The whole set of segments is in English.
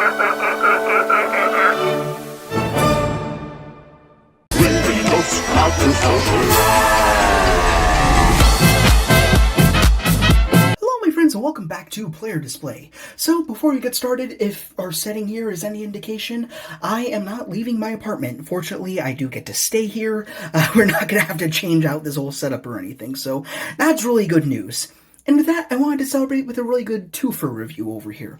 Hello my friends and welcome back to Player Display. So before we get started, if our setting here is any indication, I am not leaving my apartment. Fortunately, I do get to stay here. We're not going to have to change out this whole setup or anything, so that's really good news. And with that, I wanted to celebrate with a really good twofer review over here.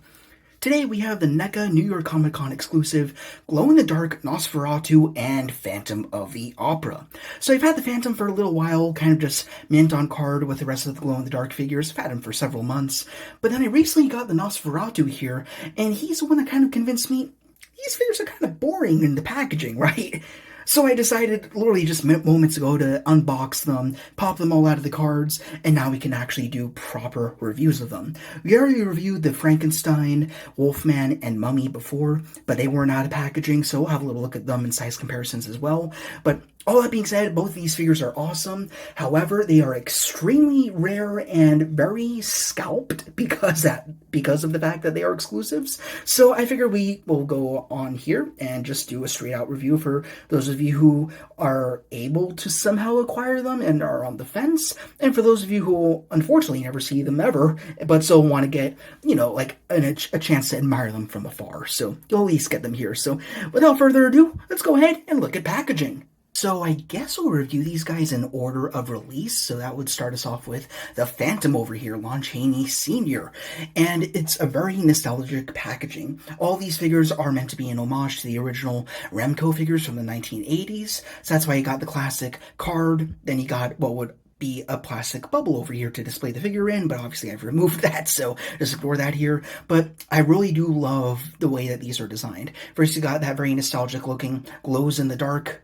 Today we have the NECA New York Comic Con exclusive glow-in-the-dark NOSFERATU and Phantom of the Opera. So I've had the Phantom for a little while, kind of just mint on card with the rest of the glow-in-the-dark figures. I've had him for several months, but then I recently got the NOSFERATU here, and he's the one that kind of convinced me these figures are kind of boring in the packaging, right? So I decided literally just moments ago to unbox them, pop them all out of the cards, and now we can actually do proper reviews of them. We already reviewed the Frankenstein, Wolfman, and Mummy before, but they weren't out of packaging, so we'll have a little look at them in size comparisons as well. But all that being said, both of these figures are awesome. However, they are extremely rare and very scalped because of the fact that they are exclusives. So I figure we will go on here and just do a straight out review for those of you who are able to somehow acquire them and are on the fence, and for those of you who will unfortunately never see them ever, but still want to get, like a chance to admire them from afar. So you'll at least get them here. So without further ado, let's go ahead and look at packaging. So I guess we'll review these guys in order of release, so that would start us off with the Phantom over here, Lon Chaney Sr., and it's a very nostalgic packaging. All these figures are meant to be an homage to the original Remco figures from the 1980s, so that's why you got the classic card, then you got what would be a plastic bubble over here to display the figure in, but obviously I've removed that, so just ignore that here. But I really do love the way that these are designed. First, you got that very nostalgic looking glows in the dark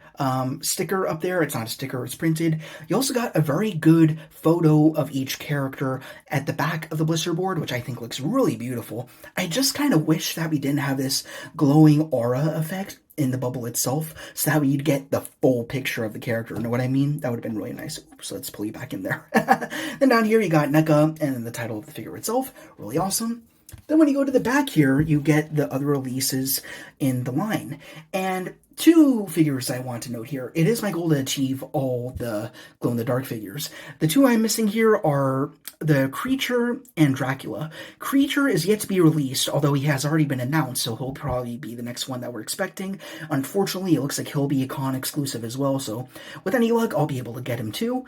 sticker up there. It's not a sticker, it's printed. You also got a very good photo of each character at the back of the blister board, which I think looks really beautiful. I just kind of wish that we didn't have this glowing aura effect in the bubble itself, so that way you'd get the full picture of the character. Know what I mean? That would have been really nice. Oops, let's pull you back in there. Then down here you got NECA and then the title of the figure itself. Really awesome. Then when you go to the back here, you get the other releases in the line. And two figures I want to note here. It is my goal to achieve all the glow-in-the-dark figures. The two I'm missing here are the Creature and Dracula. Creature is yet to be released, although he has already been announced, so he'll probably be the next one that we're expecting. Unfortunately, it looks like he'll be a con exclusive as well, so with any luck, I'll be able to get him too.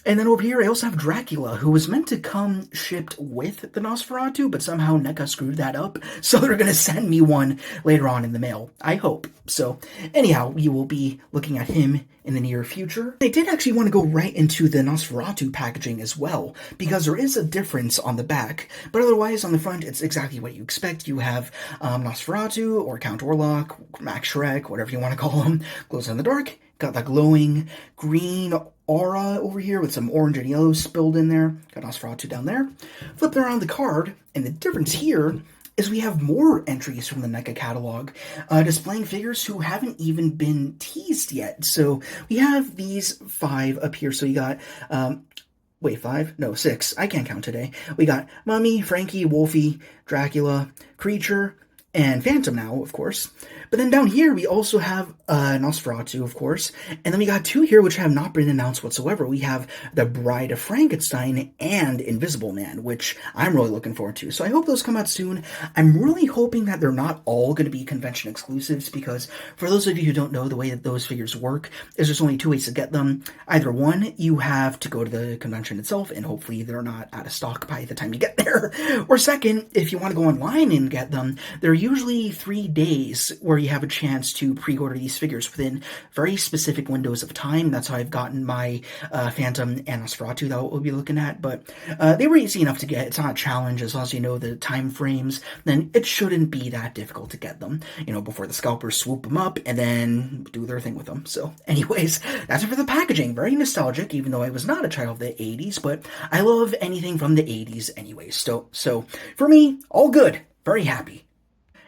And then over here, I also have Dracula, who was meant to come shipped with the NOSFERATU, but somehow NECA screwed that up, so they're going to send me one later on in the mail. I hope. So, anyhow, we will be looking at him in the near future. I did actually want to go right into the NOSFERATU packaging as well, because there is a difference on the back, but otherwise on the front, it's exactly what you expect. You have NOSFERATU, or Count Orlok, Max Shrek, whatever you want to call him, glows in the dark. Got that glowing green aura over here with some orange and yellow spilled in there. Got NOSFERATU down there. Flip around the card, and the difference here is we have more entries from the NECA catalog, displaying figures who haven't even been teased yet. So we have these 5 up here. So you got, wait, 5? No, 6. I can't count today. We got Mummy, Frankie, Wolfie, Dracula, Creature, and Phantom now, of course. But then down here, we also have NOSFERATU, of course. And then we got 2 here which have not been announced whatsoever. We have the Bride of Frankenstein and Invisible Man, which I'm really looking forward to. So I hope those come out soon. I'm really hoping that they're not all going to be convention exclusives, because for those of you who don't know, the way that those figures work is there's only 2 ways to get them. Either one, you have to go to the convention itself, and hopefully they're not out of stock by the time you get there. Or second, if you want to go online and get them, they're usually 3 days where you have a chance to pre-order these figures within very specific windows of time. That's how I've gotten my Phantom and NOSFERATU that we'll be looking at, but they were easy enough to get. It's not a challenge. As long as you know the time frames, then it shouldn't be that difficult to get them, before the scalpers swoop them up and then do their thing with them. So anyways, that's it for the packaging. Very nostalgic, even though I was not a child of the 80s, but I love anything from the 80s anyways. So for me, all good. Very happy.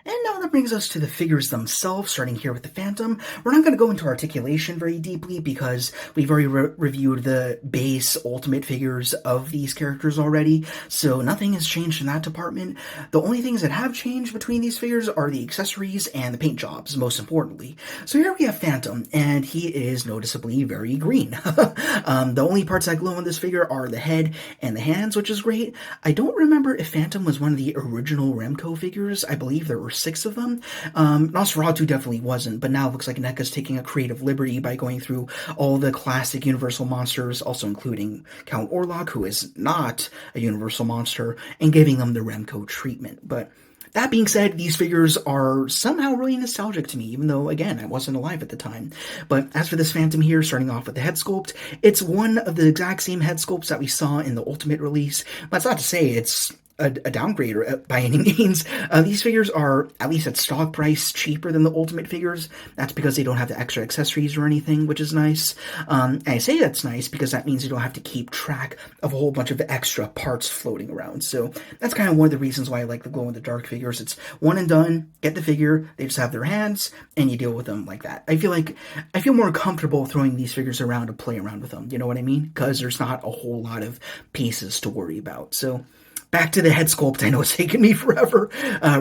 And now that brings us to the figures themselves, starting here with the Phantom. We're not going to go into articulation very deeply because we've already reviewed the base ultimate figures of these characters already, so nothing has changed in that department. The only things that have changed between these figures are the accessories and the paint jobs, most importantly. So here we have Phantom, and he is noticeably very green. The only parts that glow on this figure are the head and the hands, which is great. I don't remember if Phantom was one of the original Remco figures. I believe there were 6 of them. NOSFERATU definitely wasn't, but now it looks like NECA's taking a creative liberty by going through all the classic Universal monsters, also including Count Orlok, who is not a Universal monster, and giving them the Remco treatment. But that being said, these figures are somehow really nostalgic to me, even though, again, I wasn't alive at the time. But as for this Phantom here, starting off with the head sculpt, it's one of the exact same head sculpts that we saw in the Ultimate release. That's not to say it's a downgrade by any means. These figures are, at least at stock price, cheaper than the Ultimate figures. That's because they don't have the extra accessories or anything, which is nice. And I say that's nice because that means you don't have to keep track of a whole bunch of extra parts floating around. So that's kind of one of the reasons why I like the glow-in-the-dark figures. It's one and done, get the figure, they just have their hands, and you deal with them like that. I feel more comfortable throwing these figures around to play around with them, you know what I mean? Because there's not a whole lot of pieces to worry about. So back to the head sculpt. I know it's taken me forever.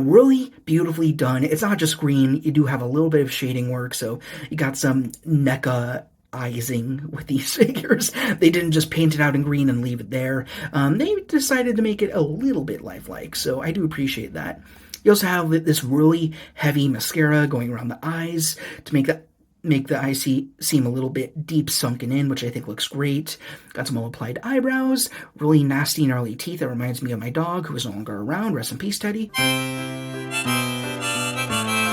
Really beautifully done. It's not just green. You do have a little bit of shading work, so you got some NECA-izing with these figures. They didn't just paint it out in green and leave it there. They decided to make it a little bit lifelike, so I do appreciate that. You also have this really heavy mascara going around the eyes to make the eye seem a little bit deep sunken in, which I think looks great. Got some well-applied eyebrows, really nasty gnarly teeth that reminds me of my dog, who is no longer around. Rest in peace, Teddy.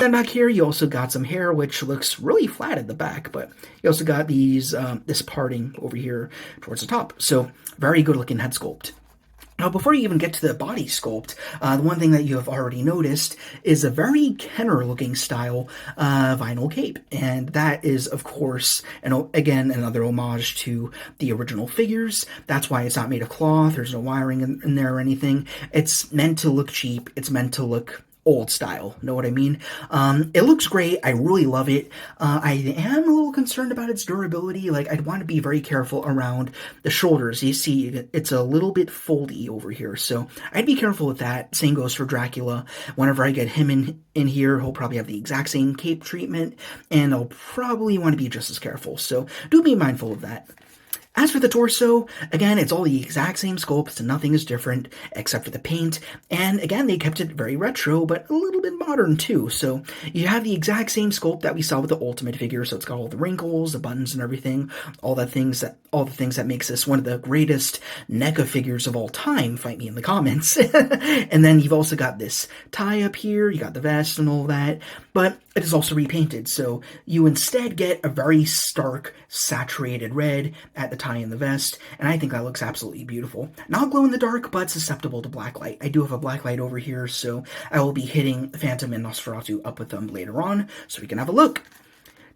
Then back here, you also got some hair, which looks really flat at the back, but you also got these this parting over here towards the top. So very good looking head sculpt. Now, before you even get to the body sculpt, the one thing that you have already noticed is a very Kenner-looking style vinyl cape. And that is, of course, again, another homage to the original figures. That's why it's not made of cloth. There's no wiring in there or anything. It's meant to look cheap. It's meant to look old style, know what I mean? It looks great. I really love it. I am a little concerned about its durability. Like, I'd want to be very careful around the shoulders. You see, it's a little bit foldy over here, so I'd be careful with that. Same goes for Dracula. Whenever I get him in here, he'll probably have the exact same cape treatment, and I'll probably want to be just as careful, so do be mindful of that. As for the torso, again, it's all the exact same sculpt, so nothing is different except for the paint, and again, they kept it very retro, but a little bit modern too, so you have the exact same sculpt that we saw with the Ultimate figure, so it's got all the wrinkles, the buttons and everything, all the things that makes this one of the greatest NECA figures of all time. Fight me in the comments. And then you've also got this tie up here, you got the vest and all that, but it is also repainted, so you instead get a very stark, saturated red at the tie and the vest, and I think that looks absolutely beautiful. Not glow in the dark, but susceptible to blacklight. I do have a blacklight over here, so I will be hitting Phantom and NOSFERATU up with them later on, so we can have a look.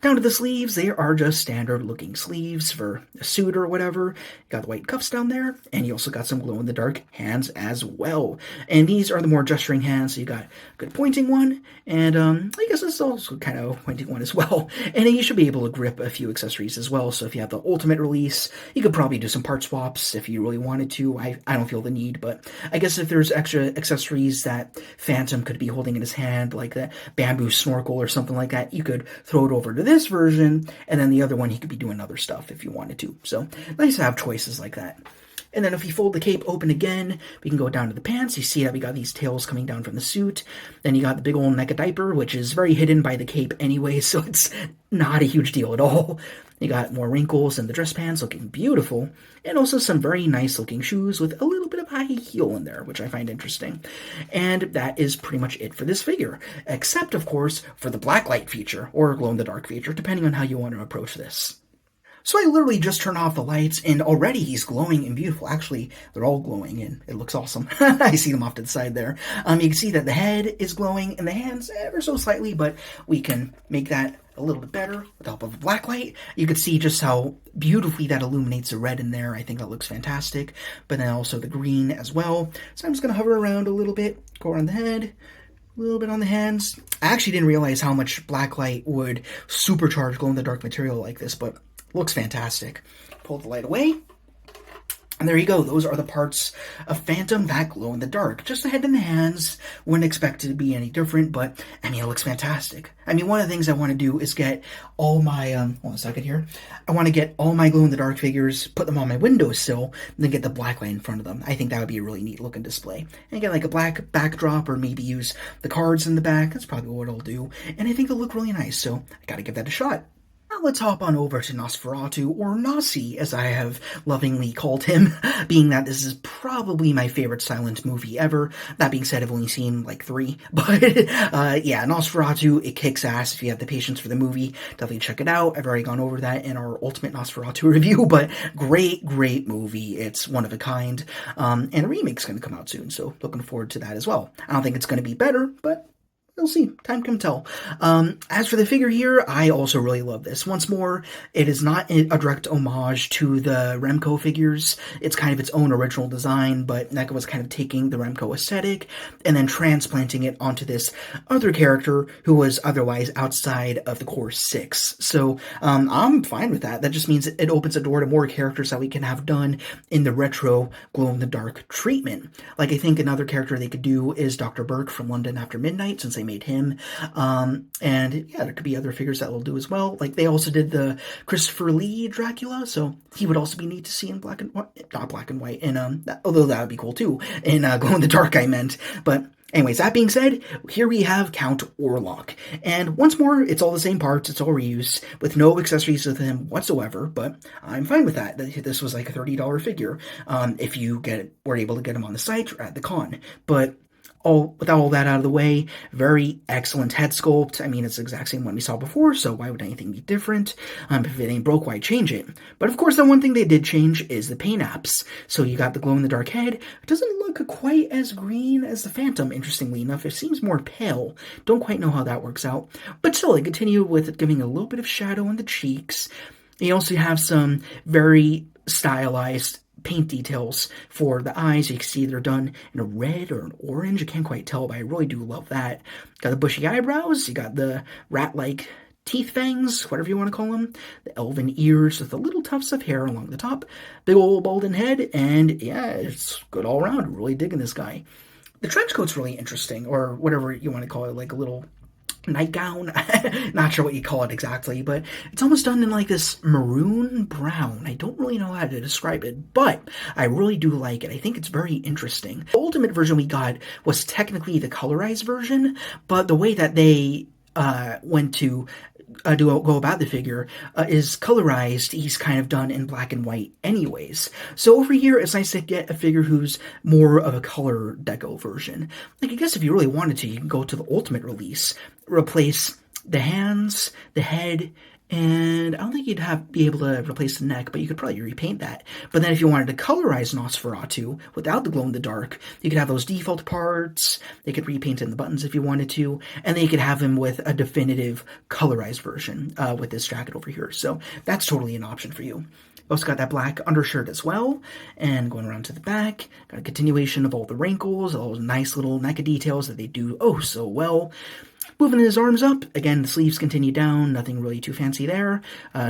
Down to the sleeves, they are just standard-looking sleeves for a suit or whatever. You got the white cuffs down there, and you also got some glow-in-the-dark hands as well. And these are the more gesturing hands, so you got a good pointing one, and I guess this is also kind of a pointing one as well. And then you should be able to grip a few accessories as well, so if you have the Ultimate release, you could probably do some part swaps if you really wanted to. I don't feel the need, but I guess if there's extra accessories that Phantom could be holding in his hand, like the bamboo snorkel or something like that, you could throw it over to this version, and then the other one he could be doing other stuff if you wanted to. So nice to have choices like that. And then if you fold the cape open again, we can go down to the pants. You see that we got these tails coming down from the suit. Then you got the big old NECA diaper, which is very hidden by the cape anyway, so it's not a huge deal at all. You got more wrinkles in the dress pants, looking beautiful, and also some very nice looking shoes with a little bit of high heel in there, which I find interesting. And that is pretty much it for this figure, except of course for the blacklight feature, or glow-in-the-dark feature, depending on how you want to approach this. So I literally just turned off the lights, and already he's glowing and beautiful. Actually, they're all glowing, and it looks awesome. I see them off to the side there. You can see that the head is glowing, and the hands ever so slightly, but we can make that a little bit better with the help of a black light. You can see just how beautifully that illuminates the red in there. I think that looks fantastic. But then also the green as well. So I'm just going to hover around a little bit, go around the head, A little bit on the hands. I actually didn't realize how much blacklight would supercharge glow-in-the-dark material like this, but looks fantastic. Pull the light away. And there you go. Those are the parts of Phantom that glow in the dark. Just the head and the hands. Wouldn't expect it to be any different, but I mean, it looks fantastic. I mean, one of the things I want to do is get all my, hold on a second here. I want to get all my glow in the dark figures, put them on my windowsill, and then get the black light in front of them. I think that would be a really neat looking display. And get like a black backdrop, or maybe use the cards in the back. That's probably what I'll do. And I think they'll look really nice, so I gotta give that a shot. Now let's hop on over to NOSFERATU, or Nossi, as I have lovingly called him, being that this is probably my favorite silent movie ever. That being said, I've only seen like 3, but yeah, NOSFERATU, it kicks ass. If you have the patience for the movie, definitely check it out. I've already gone over that in our Ultimate NOSFERATU review, but great movie. It's one of a kind, and a remake's going to come out soon, so looking forward to that as well. I don't think it's going to be better, but we'll see. Time can tell. As for the figure here, I also really love this. Once more, it is not a direct homage to the Remco figures. It's kind of its own original design, but NECA was kind of taking the Remco aesthetic and then transplanting it onto this other character who was otherwise outside of the core 6. So I'm fine with that. That just means it opens a door to more characters that we can have done in the retro glow-in-the-dark treatment. Like, I think another character they could do is Dr. Burke from London After Midnight, since they made him. And yeah, there could be other figures that will do as well. Like, they also did the Christopher Lee Dracula, so he would also be neat to see in black and white, not black and white, and although that would be cool too, in glow in the dark I meant. But anyways, that being said, here we have Count Orlok. And once more, it's all the same parts, it's all reuse, with no accessories with him whatsoever, but I'm fine with that. This was like a $30 figure, if you were able to get him on the site or at the con. But with all that out of the way, very excellent head sculpt. I mean, it's the exact same one we saw before, so why would anything be different? If it ain't broke, why change it? But of course, the one thing they did change is the paint apps. So you got the glow-in-the-dark head. It doesn't look quite as green as the Phantom, interestingly enough. It seems more pale. Don't quite know how that works out. But still, they continue with it giving a little bit of shadow on the cheeks. You also have some very stylized paint details for the eyes. You can see they're done in a red or an orange. I can't quite tell, but I really do love that. Got the bushy eyebrows. You got the rat-like teeth fangs, whatever you want to call them. The elven ears with the little tufts of hair along the top. Big old balding head. And yeah, it's good all around. Really digging this guy. The trench coat's really interesting, or whatever you want to call it, like a little nightgown. Not sure what you call it exactly, but it's almost done in like this maroon brown. I don't really know how to describe it, but I really do like it. I think it's very interesting. The ultimate version we got was technically the colorized version, but the way that they went to go about the figure is colorized. He's kind of done in black and white anyways. So over here, it's nice to get a figure who's more of a color deco version. Like, I guess if you really wanted to, you can go to the ultimate release, replace the hands, the head, and I don't think you'd be able to replace the neck, but you could probably repaint that. But then if you wanted to colorize NOSFERATU without the glow-in-the-dark, you could have those default parts, they could repaint in the buttons if you wanted to, and then you could have him with a definitive colorized version with this jacket over here. So that's totally an option for you. Also got that black undershirt as well, and going around to the back, got a continuation of all the wrinkles, all those nice little NECA details that they do oh so well. Moving his arms up, again, the sleeves continue down, nothing really too fancy there.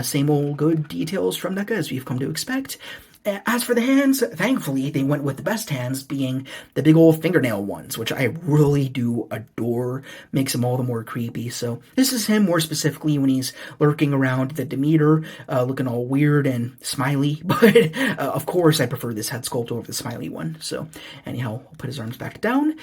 Same old good details from NECA as we've come to expect. As for the hands, thankfully, they went with the best hands, being the big old fingernail ones, which I really do adore. Makes them all the more creepy. So this is him more specifically when he's lurking around the Demeter, looking all weird and smiley. But, of course, I prefer this head sculpt over the smiley one. So, anyhow, I'll put his arms back down.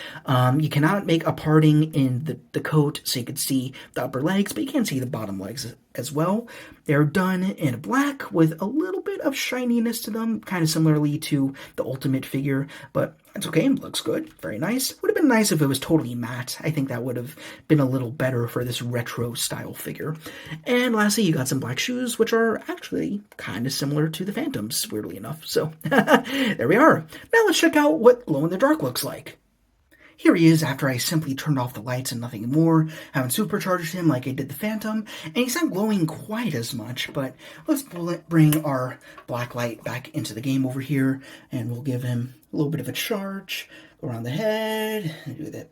You cannot make a parting in the coat so you can see the upper legs, but you can see the bottom legs as well. They're done in black with a little bit of shininess to them, kind of similarly to the Ultimate figure, but it's okay, it looks good, very nice. Would have been nice if it was totally matte. I think that would have been a little better for this retro style figure. And lastly, you got some black shoes, which are actually kind of similar to the Phantoms, weirdly enough. So, there we are. Now let's check out what Glow in the Dark looks like. Here he is after I simply turned off the lights and nothing more, haven't supercharged him like I did the Phantom, and he's not glowing quite as much, but let's bring our black light back into the game over here, and we'll give him a little bit of a charge. Go around the head,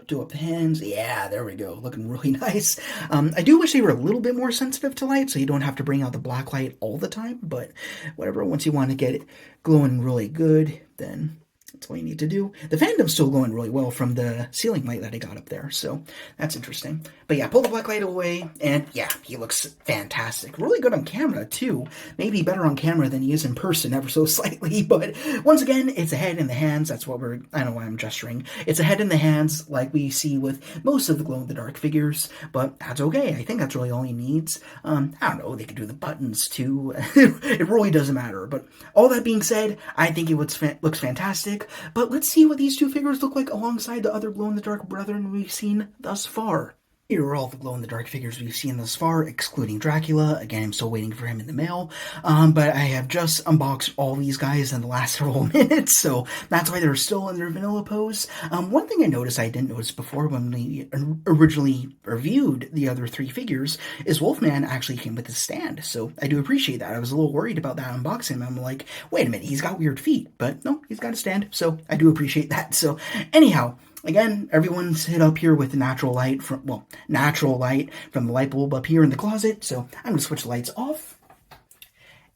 do up the hands. Yeah, there we go. Looking really nice. I do wish they were a little bit more sensitive to light, so you don't have to bring out the black light all the time, but whatever. Once you want to get it glowing really good, then that's all you need to do. The Phantom's still glowing really well from the ceiling light that I got up there, so that's interesting. But yeah, pull the black light away, and yeah, he looks fantastic. Really good on camera, too. Maybe better on camera than he is in person, ever so slightly, but once again, it's a head in the hands. That's what I don't know why I'm gesturing. It's a head in the hands, like we see with most of the glow-in-the-dark figures, but that's okay. I think that's really all he needs. I don't know, they could do the buttons, too. It really doesn't matter, but all that being said, I think it looks fantastic. But let's see what these two figures look like alongside the other glow-in-the-dark brethren we've seen thus far. Here are all the glow-in-the-dark figures we've seen thus far, excluding Dracula. Again, I'm still waiting for him in the mail. But I have just unboxed all these guys in the last several minutes, so that's why they're still in their vanilla pose. One thing I noticed I didn't notice before when we originally reviewed the other three figures is Wolfman actually came with a stand, so I do appreciate that. I was a little worried about that unboxing. I'm like, wait a minute, he's got weird feet, but no, he's got a stand, so I do appreciate that. So anyhow, again, everyone's hit up here with natural light from the light bulb up here in the closet. So I'm going to switch the lights off.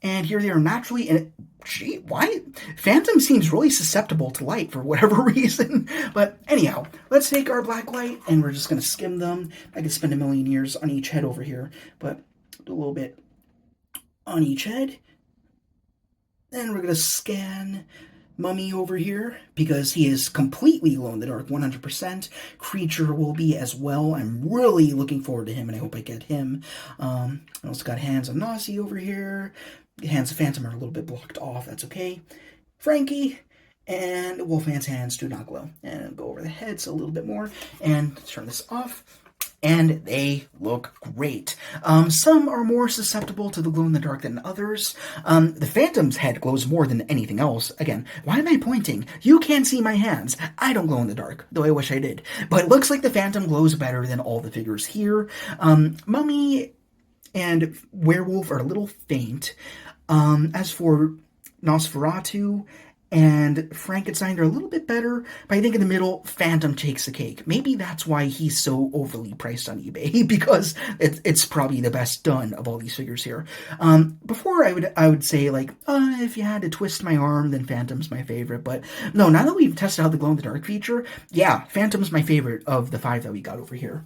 And here they are naturally. And gee, why? Phantom seems really susceptible to light for whatever reason. But anyhow, let's take our black light and we're just going to skim them. I could spend a million years on each head over here, but do a little bit on each head. Then we're going to scan Mummy over here, because he is completely glow-in-the-dark, 100%. Creature will be as well. I'm really looking forward to him, and I hope I get him. I also got Hands of Nazi over here. Hands of Phantom are a little bit blocked off. That's okay. Frankie and Wolfman's hands do not glow. And I'll go over the heads a little bit more and turn this off. And they look great. Some are more susceptible to the glow-in-the-dark than others. The Phantom's head glows more than anything else. Again, why am I pointing? You can't see my hands. I don't glow in the dark, though I wish I did. But it looks like the Phantom glows better than all the figures here. Mummy and Werewolf are a little faint. As for NOSFERATU and Frankenstein are a little bit better, but I think in the middle, Phantom takes the cake. Maybe that's why he's so overly priced on eBay, because it's probably the best done of all these figures here. Before I would say, like, if you had to twist my arm, then Phantom's my favorite, but no, now that we've tested out the glow-in-the-dark feature, yeah, Phantom's my favorite of the 5 that we got over here.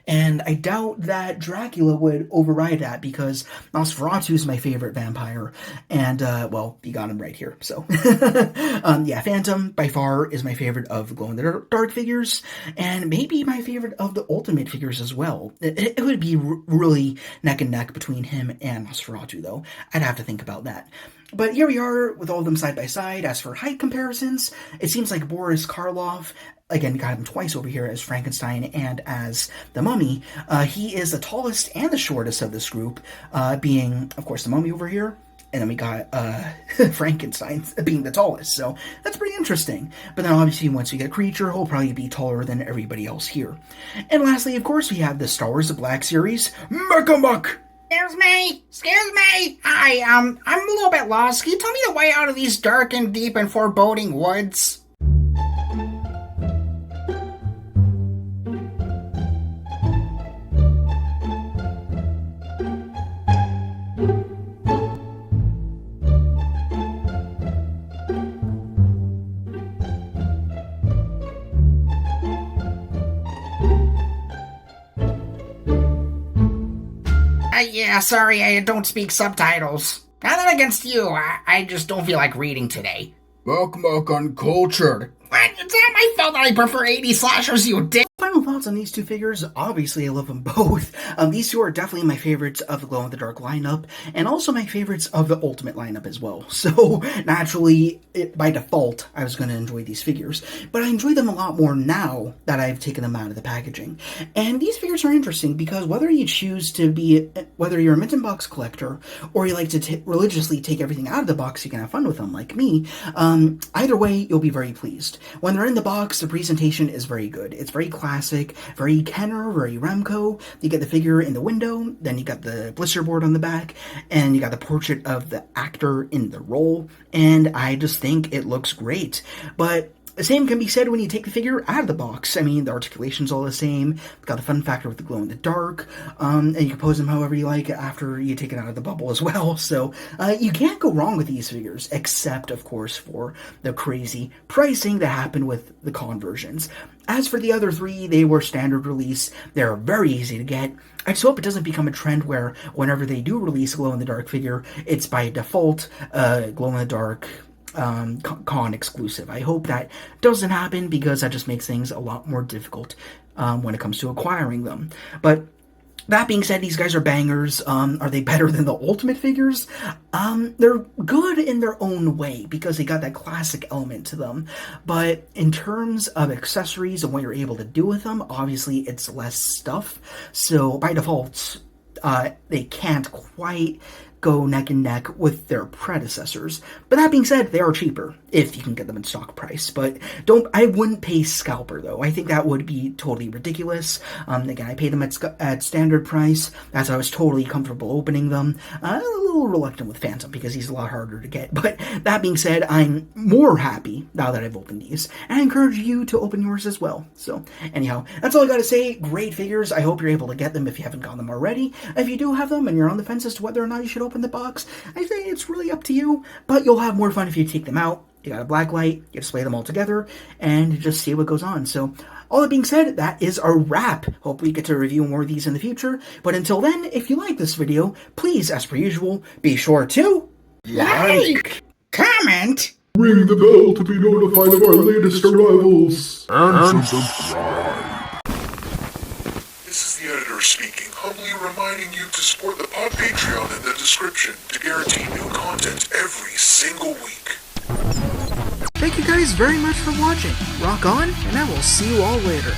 And I doubt that Dracula would override that, because Nosferatu is my favorite vampire, and, well, you got him right here, so. Yeah, Phantom, by far, is my favorite of the glow-in-the-dark figures, and maybe my favorite of the Ultimate figures as well. It would be really neck and neck between him and Nosferatu, though. I'd have to think about that. But here we are with all of them side by side. As for height comparisons, it seems like Boris Karloff, again, we got him twice over here as Frankenstein and as the Mummy. He is the tallest and the shortest of this group, being, of course, the Mummy over here. And then we got Frankenstein being the tallest, so that's pretty interesting. But then obviously once we get Creature, he'll probably be taller than everybody else here. And lastly, of course, we have the Star Wars The Black Series, Mecha. Excuse me. Hi, I'm a little bit lost. Can you tell me the way out of these dark and deep and foreboding woods? Yeah, sorry, I don't speak subtitles. Nothing against you, I just don't feel like reading today. Buck uncultured. What? It's not my fault that I prefer 80 slashers, you dick! Final thoughts on these two figures. Obviously, I love them both. These two are definitely my favorites of the glow-in-the-dark lineup, and also my favorites of the Ultimate lineup as well. So, naturally, by default, I was going to enjoy these figures. But I enjoy them a lot more now that I've taken them out of the packaging. And these figures are interesting because whether you choose to be, whether you're a mint and box collector, or you like to religiously take everything out of the box, you can have fun with them, like me, either way, you'll be very pleased. When they're in the box, the presentation is very good. It's very classic, very Kenner, very Remco. You get the figure in the window, then you got the blister board on the back, and you got the portrait of the actor in the role, and I just think it looks great. But The same can be said when you take the figure out of the box. I mean, the articulation's all the same. It's got the fun factor with the glow in the dark, and you can pose them however you like after you take it out of the bubble as well. So you can't go wrong with these figures, except, of course, for the crazy pricing that happened with the conversions. As for the other three, they were standard release. They're very easy to get. I just hope it doesn't become a trend where whenever they do release a glow-in-the-dark figure, it's by default glow-in-the-dark con exclusive. I hope that doesn't happen, because that just makes things a lot more difficult when it comes to acquiring them. But that being said, these guys are bangers. Are they better than the Ultimate figures? They're good in their own way, because they got that classic element to them. But in terms of accessories and what you're able to do with them, obviously it's less stuff. So by default, they can't quite go neck and neck with their predecessors. But that being said, they are cheaper if you can get them in stock price. But I wouldn't pay scalper though. I think that would be totally ridiculous. Again, I paid them at standard price, as I was totally comfortable opening them. A little reluctant with Phantom because he's a lot harder to get. But that being said, I'm more happy now that I've opened these, and I encourage you to open yours as well. So anyhow, that's all I gotta say. Great figures. I hope you're able to get them if you haven't gotten them already. If you do have them and you're on the fence as to whether or not you should open the box, I say it's really up to you, but you'll have more fun if you take them out. You got a black light, you display them all together, and just see what goes on. So, all that being said, that is a wrap. Hope we get to review more of these in the future. But until then, if you like this video, please, as per usual, be sure to Like, comment, ring the bell to be notified of our latest arrivals, and subscribe. This is the editor speaking, humbly reminding you to support the pod Patreon in the description to guarantee new content every single week. Thank you guys very much for watching. Rock on, and I will see you all later.